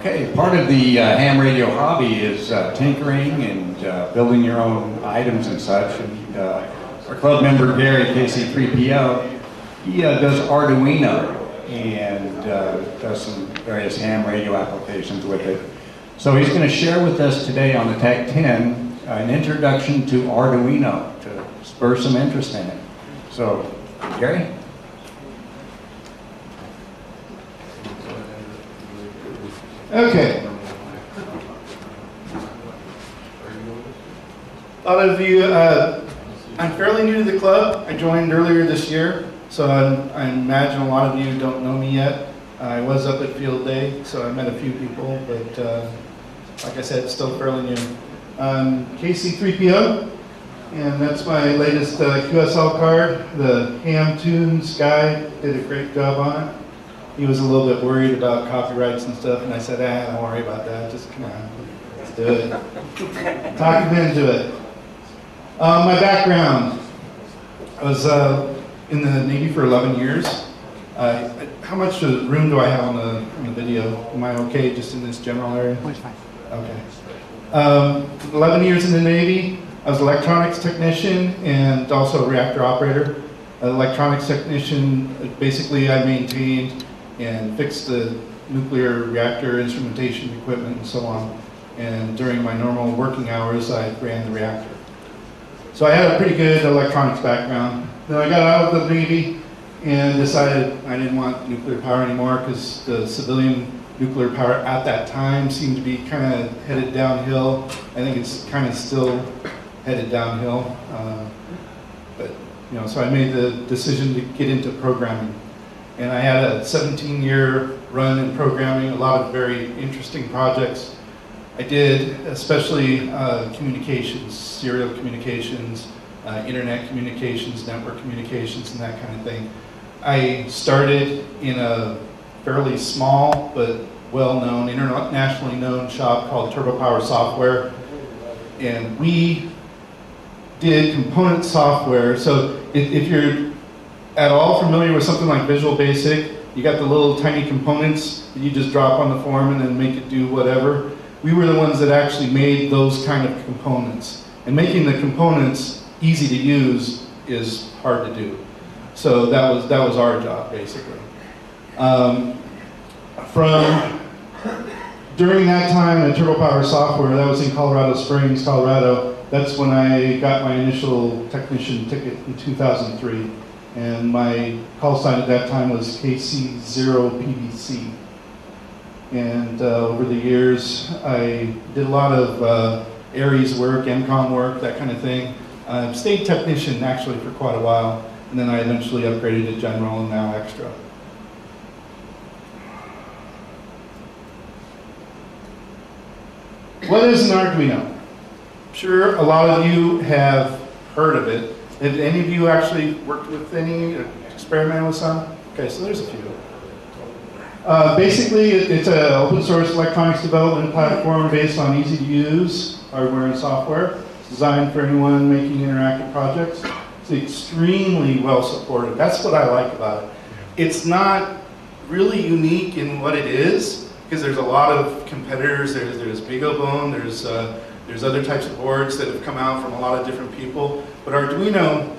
Okay, part of the ham radio hobby is tinkering and building your own items and such. And our club member Gary, Threepio, he does Arduino and does some various ham radio applications with it. So he's going to share with us today on the Tech 10 an introduction to Arduino to spur some interest in it. So, Gary? Okay. A lot of you, I'm fairly new to the club. I joined earlier this year, so I imagine a lot of you don't know me yet. I was up at Field Day, so I met a few people, but like I said, still fairly new. Threepio, and that's my latest QSL card. The Ham Tunes guy did a great job on it. He was a little bit worried about copyrights and stuff, and I said, don't worry about that, just come on, let's do it. Talk him into it. My background, I was in the Navy for 11 years. How much room do I have on the video? Am I okay just in this general area? Okay. 11 years in the Navy. I was an electronics technician and also a reactor operator. An electronics technician, basically I maintained and fixed the nuclear reactor instrumentation equipment and so on. And during my normal working hours, I ran the reactor. So I had a pretty good electronics background. Then I got out of the Navy and decided I didn't want nuclear power anymore because the civilian nuclear power at that time seemed to be kind of headed downhill. I think it's kind of still headed downhill. But you know, so I made the decision to get into programming. And I had a 17-year run in programming, a lot of very interesting projects. I did, especially communications, serial communications, internet communications, network communications, and that kind of thing. I started in a fairly small but well-known, internationally known shop called Turbo Power Software. And we did component software. So if you're at all familiar with something like Visual Basic, you got the little tiny components that you just drop on the form and then make it do whatever. We were the ones that actually made those kind of components. And making the components easy to use is hard to do. So that was our job, basically. During that time at Turbo Power Software, that was in Colorado Springs, Colorado, that's when I got my initial technician ticket in 2003. And my call sign at that time was KC0PBC. And over the years, I did a lot of Aries work, MCOM work, that kind of thing. Stayed technician actually for quite a while, and then I eventually upgraded to general and now extra. What is an Arduino? I'm sure a lot of you have heard of it. Have any of you actually worked with any, experimented with some? Okay, so there's a few. Basically, it's an open source electronics development platform based on easy to use hardware and software. It's designed for anyone making interactive projects. It's extremely well supported. That's what I like about it. It's not really unique in what it is, because there's a lot of competitors. There's BeagleBone, there's other types of boards that have come out from a lot of different people. But Arduino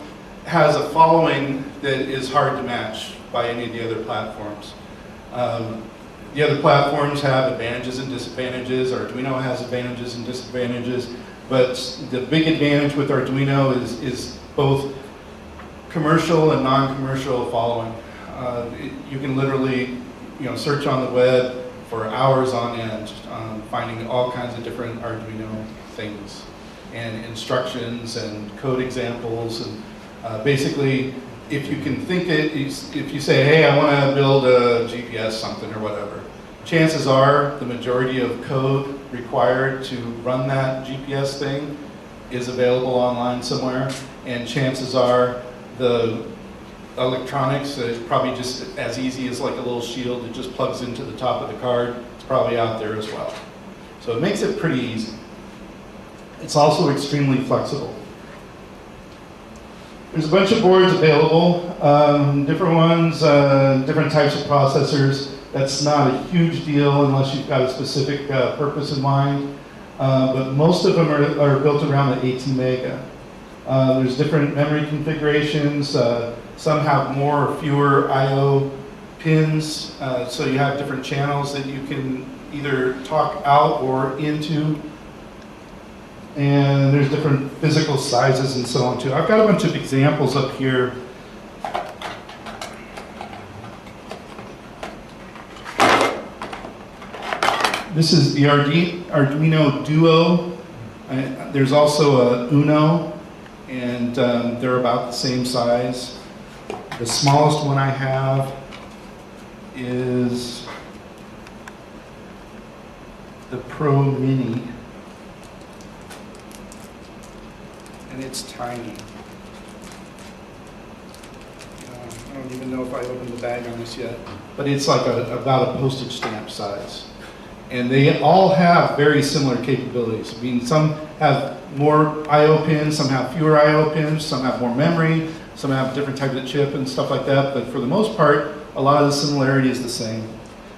has a following that is hard to match by any of the other platforms. The other platforms have advantages and disadvantages. Arduino has advantages and disadvantages. But the big advantage with Arduino is both commercial and non-commercial following. You can literally search on the web for hours on end, finding all kinds of different Arduino things and instructions and code examples. And basically, if you can think it, if you say, hey, I want to build a GPS something or whatever, chances are the majority of code required to run that GPS thing is available online somewhere, and chances are the electronics is probably just as easy as like a little shield that just plugs into the top of the card. It's probably out there as well. So it makes it pretty easy. It's also extremely flexible. There's a bunch of boards available, different ones, different types of processors. That's not a huge deal unless you've got a specific purpose in mind. But most of them are built around the 18 mega. There's different memory configurations. Some have more or fewer I/O pins, so you have different channels that you can either talk out or into. And there's different physical sizes and so on too. I've got a bunch of examples up here. This is the Arduino Duo. There's also a Uno, and they're about the same size. The smallest one I have is the Pro Mini, and it's tiny. I don't even know if I opened the bag on this yet, but it's like about a postage stamp size. And they all have very similar capabilities. I mean, some have more I/O pins, some have fewer I/O pins, some have more memory, some have different types of chip and stuff like that. But for the most part, a lot of the similarity is the same.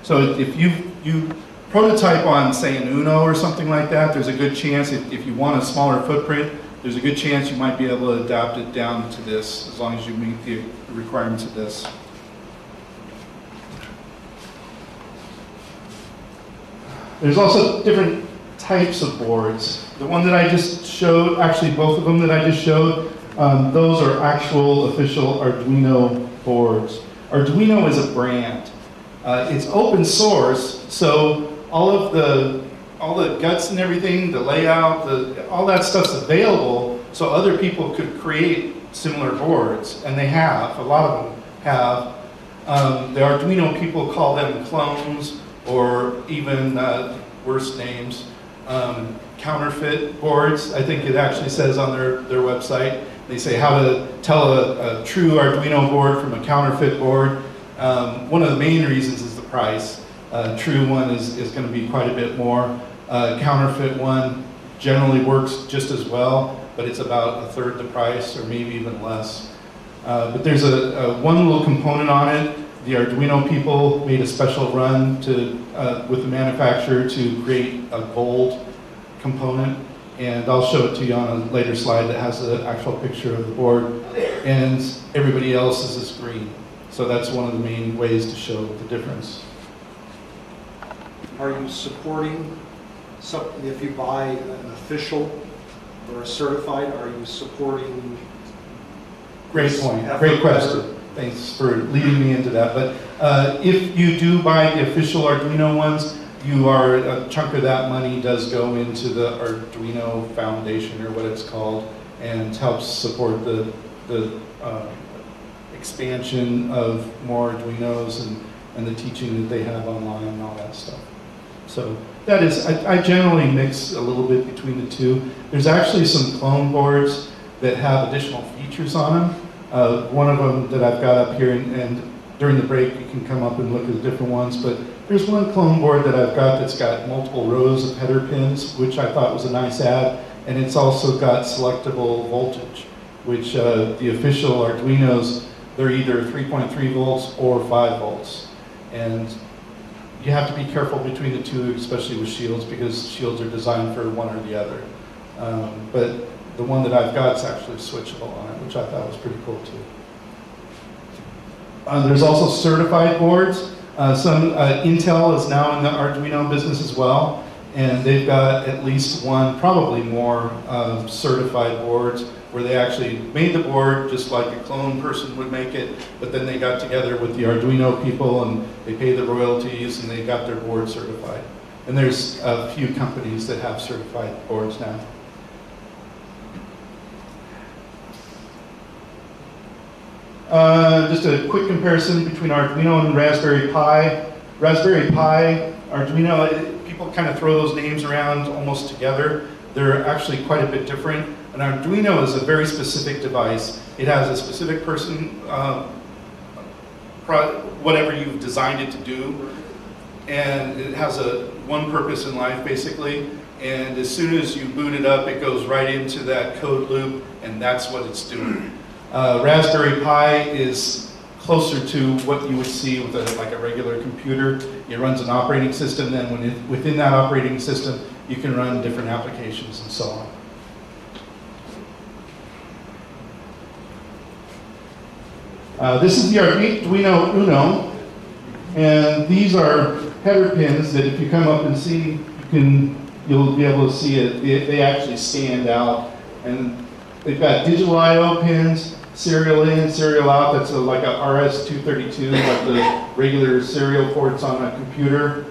So if you prototype on, say, an Uno or something like that, there's a good chance, if you want a smaller footprint, there's a good chance you might be able to adapt it down to this, as long as you meet the requirements of this. There's also different types of boards. The one that I just showed, actually both of them that I just showed, those are actual official Arduino boards. Arduino is a brand. It's open source, so all the guts and everything, the layout, all that stuff's available, so other people could create similar boards, and they have. A lot of them have. The Arduino people call them clones, or even worse names, counterfeit boards. I think it actually says on their website. They say how to tell a true Arduino board from a counterfeit board. One of the main reasons is the price. True one is going to be quite a bit more. Counterfeit one generally works just as well, but it's about a third the price, or maybe even less. But there's one little component on it. The Arduino people made a special run with the manufacturer to create a gold component, and I'll show it to you on a later slide that has the actual picture of the board, and everybody else is this green. So that's one of the main ways to show the difference. Are you supporting something, if you buy an official or a certified, are you supporting? Great point, great question. Thanks for leading me into that. But if you do buy the official Arduino ones, a chunk of that money does go into the Arduino Foundation, or what it's called, and helps support the expansion of more Arduinos and the teaching that they have online and all that stuff. So that is, I generally mix a little bit between the two. There's actually some clone boards that have additional features on them. One of them that I've got up here, and during the break you can come up and look at the different ones, but there's one clone board that I've got that's got multiple rows of header pins, which I thought was a nice add, and it's also got selectable voltage, which the official Arduinos, they're either 3.3 volts or 5 volts. And you have to be careful between the two, especially with shields, because shields are designed for one or the other. But the one that I've got is actually switchable on it, which I thought was pretty cool too. There's also certified boards. Intel is now in the Arduino business as well, and they've got at least one, probably more, certified boards where they actually made the board just like a clone person would make it, but then they got together with the Arduino people and they paid the royalties and they got their board certified. And there's a few companies that have certified boards now. Just a quick comparison between Arduino and Raspberry Pi. Raspberry Pi, Arduino, people kind of throw those names around almost together. They're actually quite a bit different. An Arduino is a very specific device. It has a specific person, whatever you've designed it to do, and it has one purpose in life basically. And as soon as you boot it up, it goes right into that code loop, and that's what it's doing. Raspberry Pi is closer to what you would see with like a regular computer. It runs an operating system, then within that operating system, you can run different applications and so on. This is the Arduino Uno, and these are header pins that if you come up and see, you'll be able to see it. They actually stand out, and they've got digital I/O pins, serial in, serial out. That's like a RS-232, like the regular serial ports on a computer.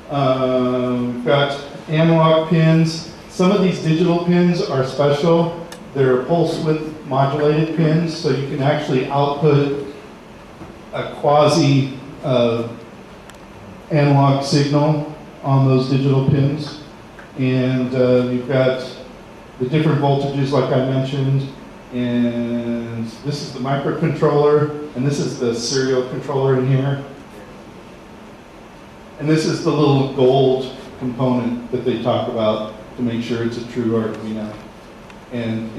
We've got analog pins. Some of these digital pins are special. They're pulse width modulated pins, so you can actually output a quasi analog signal on those digital pins. And you've got the different voltages like I mentioned. And this is the microcontroller, and this is the serial controller in here. And this is the little gold component that they talk about to make sure it's a true Arduino. And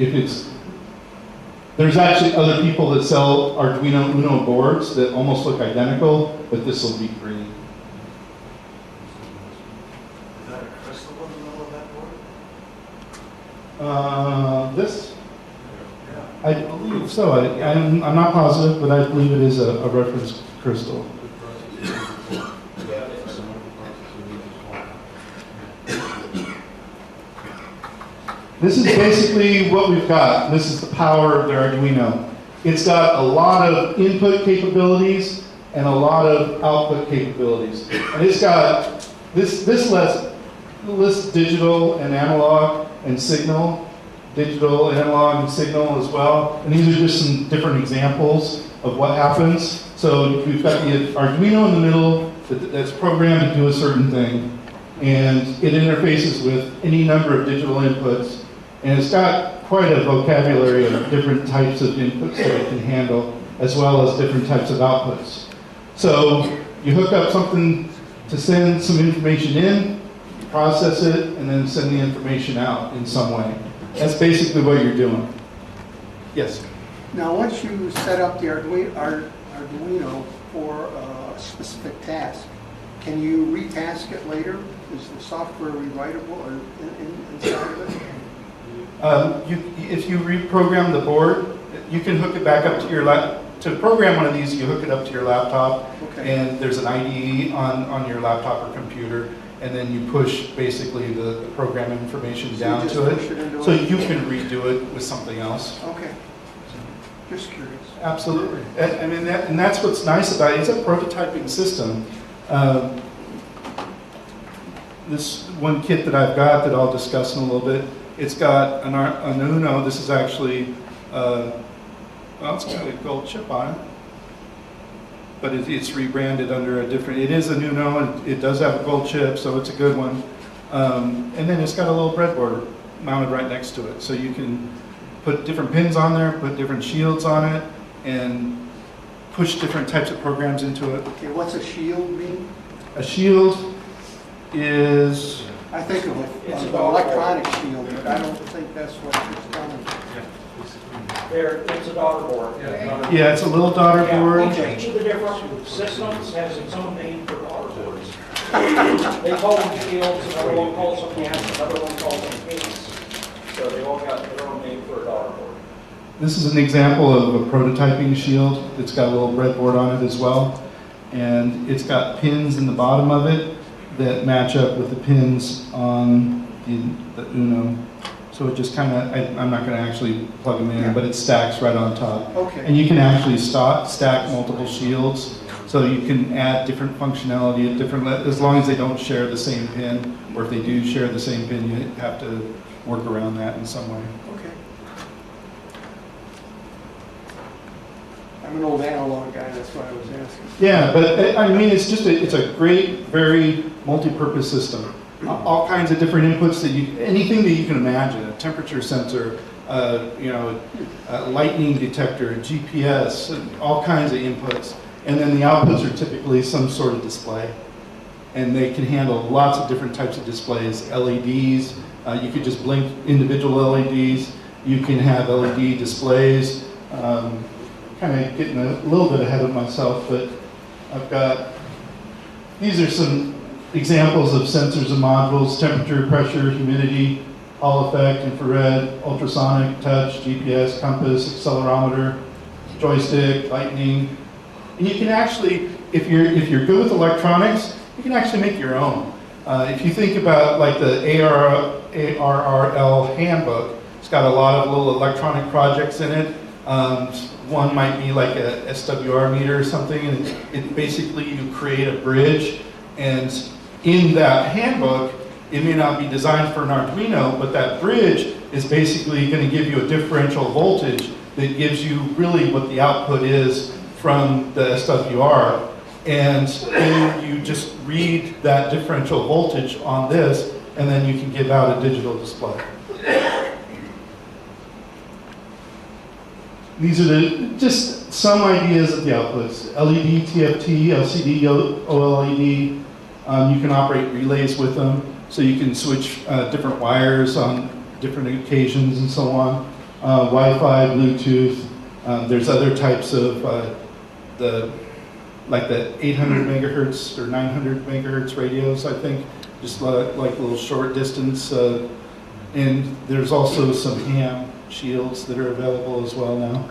there's actually other people that sell Arduino Uno boards that almost look identical, but this will be green. Is that a crystal in the middle of that board? This? I believe so. I'm not positive, but I believe it is a reference crystal. This is basically what we've got. This is the power of the Arduino. It's got a lot of input capabilities and a lot of output capabilities. And it's got, this lists digital and analog and signal, digital, analog, and signal as well. And these are just some different examples of what happens. So we've got the Arduino in the middle that's programmed to do a certain thing. And it interfaces with any number of digital inputs. And it's got quite a vocabulary of different types of inputs that it can handle, as well as different types of outputs. So you hook up something to send some information in, process it, and then send the information out in some way. That's basically what you're doing. Yes? Now, once you set up the Arduino for a specific task, can you retask it later? Is the software rewritable or inside of it? If you reprogram the board, you can hook it back up to your laptop. To program one of these, you hook it up to your laptop, Okay. and there's an IDE on your laptop or computer, and then you push basically the program information So you down just to push it into it. So it? you can redo it with something else. Okay. Just curious. Absolutely. I mean, and that's what's nice about it. It's a prototyping system. This one kit that I've got that I'll discuss in a little bit, it's got an Uno. This is actually, well, it's got a gold chip on it, but it's rebranded under a different, it is an Uno, and it does have a gold chip, so it's a good one. And then it's got a little breadboard mounted right next to it, so you can put different pins on there, put different shields on it, and push different types of programs into it. Okay, what's a shield mean? A shield is, I think of an electronic shield, but I don't think that's what it's telling me. It's a daughter board. yeah, it's a little daughter board. Each of the different systems has its own name for daughter boards. They call them shields, another one calls them hats, another one calls them pins. So they all got their own name for a daughter board. This is an example of a prototyping shield. It's got a little breadboard on it as well. And it's got pins in the bottom of it that match up with the pins on the Uno. So it just kind of, I'm not going to actually plug them in, but it stacks right on top. Okay. And you can actually stack multiple shields. So you can add different functionality at different, as long as they don't share the same pin, or if they do share the same pin, you have to work around that in some way. Okay. I'm an old analog guy, that's why I was asking. Yeah, but I mean, it's just it's a great, very multi-purpose system. All kinds of different inputs that anything that you can imagine, a temperature sensor, a lightning detector, a GPS, and all kinds of inputs. And then the outputs are typically some sort of display. And they can handle lots of different types of displays, LEDs, you could just blink individual LEDs, you can have LED displays, kind kind of getting a little bit ahead of myself, but I've got, these are some examples of sensors and modules: temperature, pressure, humidity, Hall effect, infrared, ultrasonic, touch, GPS, compass, accelerometer, joystick, lightning. And you can actually, if you're good with electronics, you can actually make your own. If you think about like the ARRL handbook, it's got a lot of little electronic projects in it. One might be like a SWR meter or something, and it basically you create a bridge, and in that handbook, it may not be designed for an Arduino, but that bridge is basically going to give you a differential voltage that gives you really what the output is from the SWR. And then you just read that differential voltage on this, and then you can give out a digital display. These are just some ideas of the outputs: LED, TFT, LCD, OLED. You can operate relays with them, so you can switch different wires on different occasions and so on. Wi-Fi, Bluetooth. There's other types of the 800 megahertz or 900 megahertz radios, I think, just like little short distance. And there's also some ham shields that are available as well now.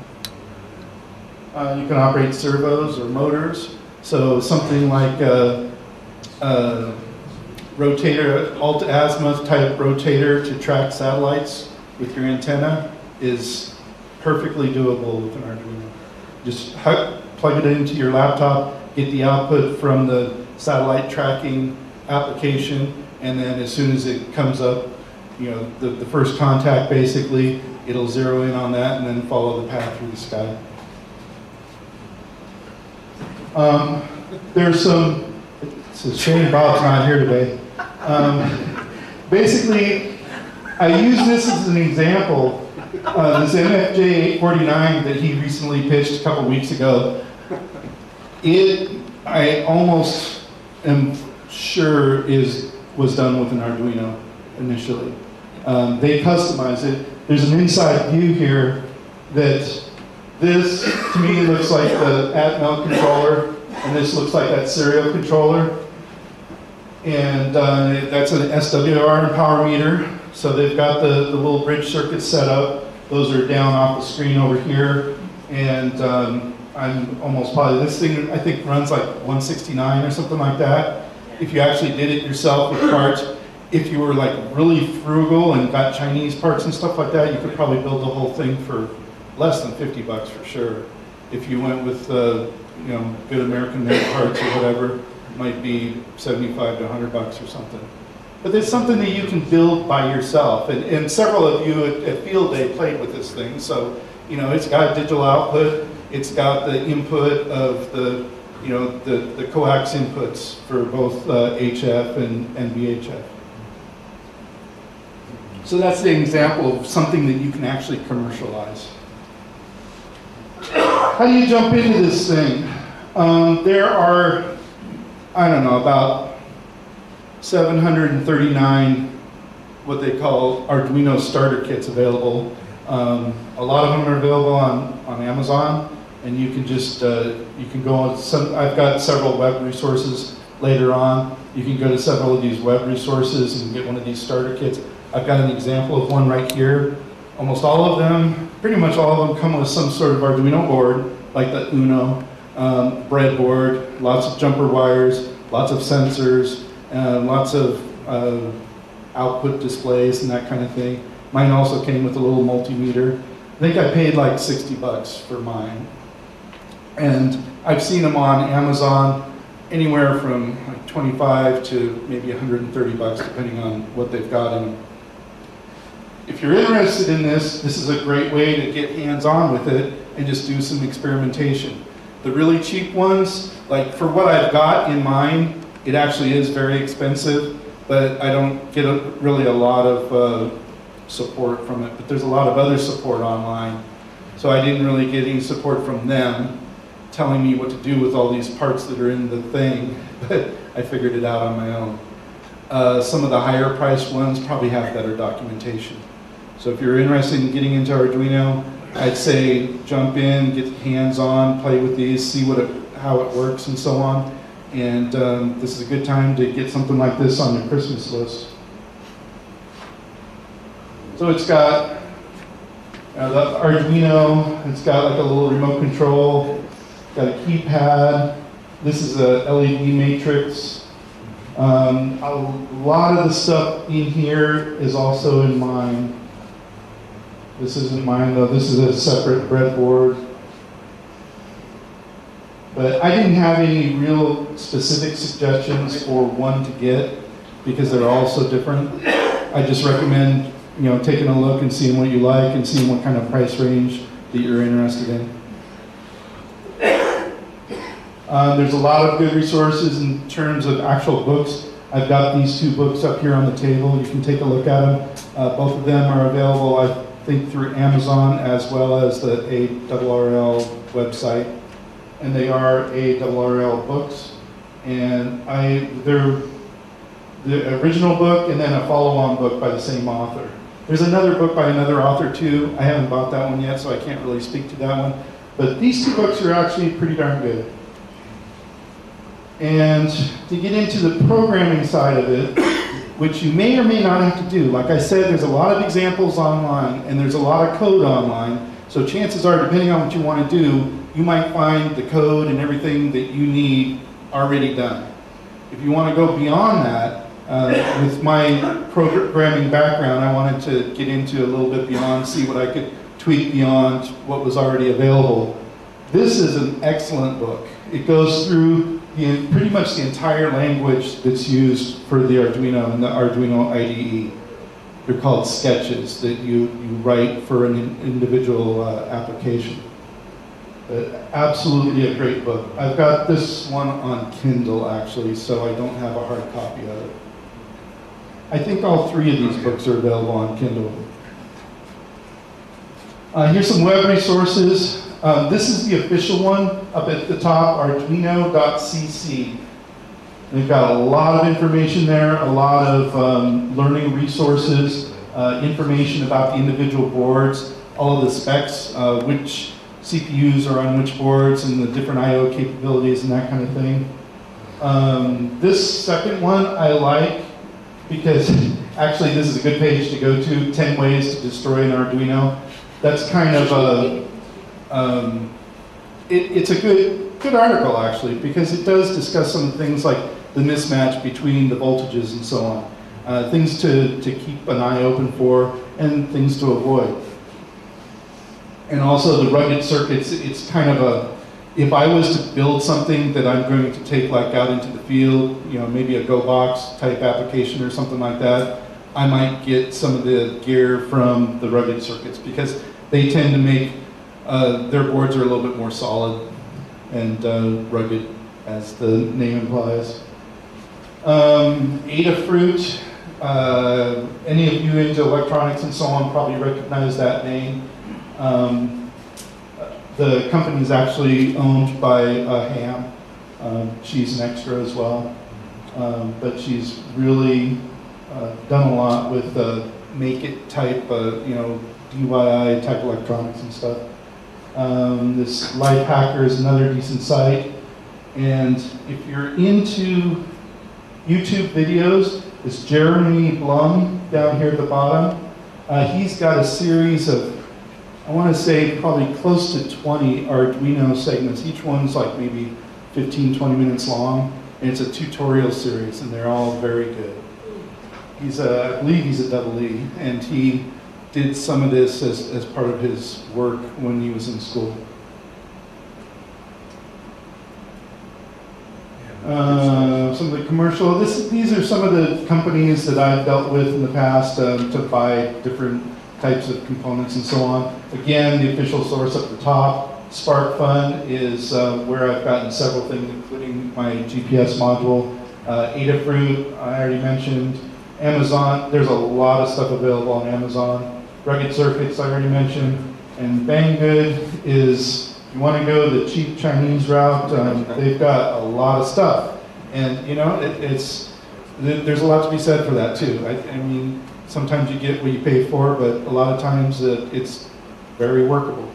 You can operate servos or motors. So something like a rotator, alt-azimuth type rotator to track satellites with your antenna is perfectly doable with an Arduino. Just plug it into your laptop, get the output from the satellite tracking application, and then as soon as it comes up, you know, the first contact, basically, it'll zero in on that and then follow the path through the sky. There's some, it's a shame Bob's not here today. Basically, I use this as an example. This MFJ 849 that he recently pitched a couple weeks ago, I almost am sure was done with an Arduino initially. They customized it. There's an inside view here that this, to me, looks like the Atmel controller, and this looks like that serial controller. And that's an SWR and power meter. So they've got the little bridge circuits set up. Those are down off the screen over here. And I'm almost positive this thing, I think, runs like 169 or something like that. If you actually did it yourself with parts, if you were like really frugal and got Chinese parts and stuff like that, you could probably build the whole thing for less than $50 for sure. If you went with you know, good American made parts or whatever, it might be 75 to $100 or something. But there's something that you can build by yourself, and several of you at Field Day played with this thing. So, you know, it's got digital output, it's got the input of the, you know, the coax inputs for both HF and VHF. So that's the example of something that you can actually commercialize. How do you jump into this thing? There are, I don't know, about 739 what they call Arduino starter kits available. A lot of them are available on Amazon, and you can just you can go on some. I've got several web resources later on. You can go to several of these web resources and get one of these starter kits. I've got an example of one right here. Almost all of them, pretty much all of them, come with some sort of Arduino board, like the Uno breadboard, lots of jumper wires, lots of sensors, lots of output displays and that kind of thing. Mine also came with a little multimeter. I think I paid like $60 for mine. And I've seen them on Amazon anywhere from like 25 to maybe $130, depending on what they've got in them. If you're interested in this, this is a great way to get hands-on with it and just do some experimentation. The really cheap ones, like for what I've got in mine, it actually is very expensive, but I don't get really a lot of support from it. But there's a lot of other support online. So I didn't really get any support from them telling me what to do with all these parts that are in the thing, but I figured it out on my own. Some of the higher priced ones probably have better documentation. So if you're interested in getting into Arduino, I'd say jump in, get hands-on, play with these, see how it works and so on. And this is a good time to get something like this on your Christmas list. So it's got the Arduino, it's got like a little remote control, got a keypad. This is a LED matrix. A lot of the stuff in here is also in mine. This isn't mine though, this is a separate breadboard. But I didn't have any real specific suggestions for one to get because they're all so different. I just recommend, taking a look and seeing what you like and seeing what kind of price range that you're interested in. There's a lot of good resources in terms of actual books. I've got these 2 books up here on the table. You can take a look at them. Both of them are available, I think, through Amazon as well as the ARRL website. And they are ARRL books. And they're the original book and then a follow-on book by the same author. There's another book by another author too. I haven't bought that one yet, so I can't really speak to that one. But these 2 books are actually pretty darn good. And to get into the programming side of it, which you may or may not have to do, like I said, there's a lot of examples online and there's a lot of code online. So chances are, depending on what you want to do, you might find the code and everything that you need already done. If you want to go beyond that, with my programming background, I wanted to get into a little bit beyond, see what I could tweak beyond what was already available. This is an excellent book. It goes through pretty much the entire language that's used for the Arduino and the Arduino IDE. They're called sketches that you write for an individual application. But absolutely a great book. I've got this one on Kindle actually, so I don't have a hard copy of it. I think all 3 of these books are available on Kindle. Here's some web resources. This is the official one up at the top, arduino.cc. They've got a lot of information there, a lot of learning resources, information about the individual boards, all of the specs, which CPUs are on which boards and the different I/O capabilities and that kind of thing. This second one I like because actually this is a good page to go to, 10 ways to destroy an Arduino. That's kind of a, it's a good article actually because it does discuss some things like the mismatch between the voltages and so on. Things to keep an eye open for and things to avoid. And also the rugged circuits, it's kind of a, if I was to build something that I'm going to take like out into the field, maybe a Go Box type application or something like that, I might get some of the gear from the rugged circuits because they tend to make, their boards are a little bit more solid and rugged as the name implies. Adafruit, any of you into electronics and so on probably recognize that name. The company is actually owned by Ham. She's an extra as well, but she's really done a lot with make it type, DIY type electronics and stuff. This Lifehacker is another decent site, and if you're into YouTube videos, it's Jeremy Blum down here at the bottom. He's got a series of, I want to say probably close to 20 Arduino segments. Each one's like maybe 15, 20 minutes long, and it's a tutorial series, and they're all very good. I believe he's a double E, and he did some of this as part of his work when he was in school. Some of the commercial, these are some of the companies that I've dealt with in the past to buy different types of components and so on. Again, the official source up the top. SFARC Fund is where I've gotten several things, including my GPS module. Adafruit, I already mentioned. Amazon, there's a lot of stuff available on Amazon. Rugged Circuits, I already mentioned. And Banggood is, you want to go the cheap Chinese route, they've got a lot of stuff. And there's a lot to be said for that too. I mean, sometimes you get what you pay for, but a lot of times it's very workable.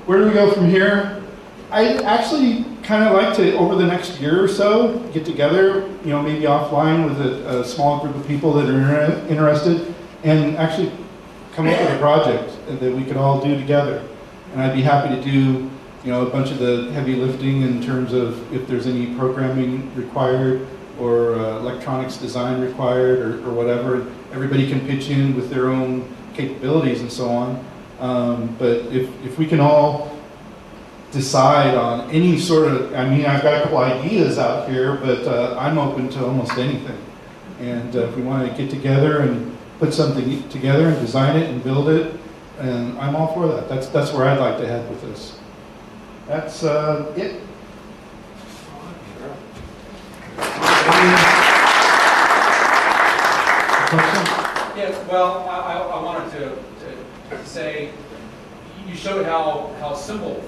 Where do we go from here? I actually kind of like to, over the next year or so, get together, you know, maybe offline with a small group of people that are interested, and actually come up with a project that we could all do together. And I'd be happy to do, you know, a bunch of the heavy lifting in terms of if there's any programming required or electronics design required or whatever. Everybody can pitch in with their own capabilities and so on. But if we can all decide on any sort of, I mean, I've got a couple ideas out here, but I'm open to almost anything. And if we want to get together and put something together and design it and build it, and I'm all for that. That's where I'd like to head with this. That's it. Any questions? Yeah, well, I wanted to say, you showed how simple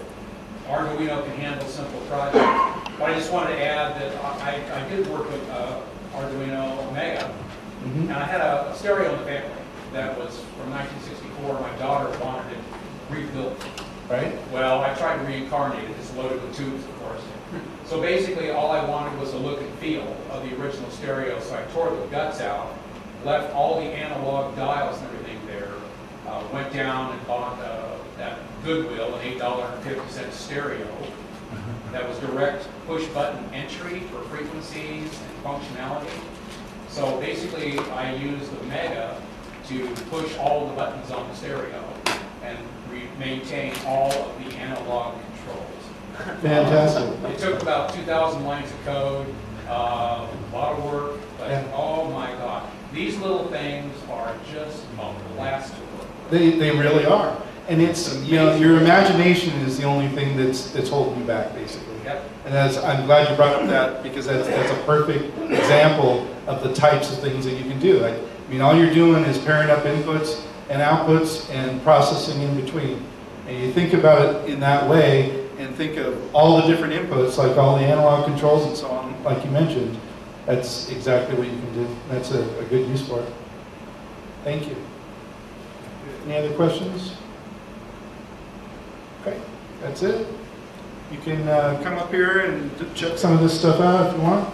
Arduino can handle simple projects. But I just wanted to add that I did work with Arduino Omega, and I had a stereo in the family that was from 1964. My daughter wanted it rebuilt. Right? Well, I tried to reincarnate it. It's loaded with tubes, of course. So basically, all I wanted was a look and feel of the original stereo. So I tore the guts out, left all the analog dials and everything there, went down and bought that Goodwill, an $8.50 stereo that was direct push-button entry for frequencies and functionality. So basically, I used the Mega to push all the buttons on the stereo and maintain all of the analog controls. Fantastic. It took about 2,000 lines of code, a lot of work, but oh my God. These little things are just a blast to work with. They really are. And it's, you know, your imagination is the only thing that's holding you back, basically. Yep. And I'm glad you brought up that, because that's a perfect example of the types of things that you can do. I mean, all you're doing is pairing up inputs and outputs and processing in between. And you think about it in that way, and think of all the different inputs, like all the analog controls and so on, like you mentioned. That's exactly what you can do. That's a good use for it. Thank you. Any other questions? Okay, that's it. You can come up here and check some of this stuff out if you want.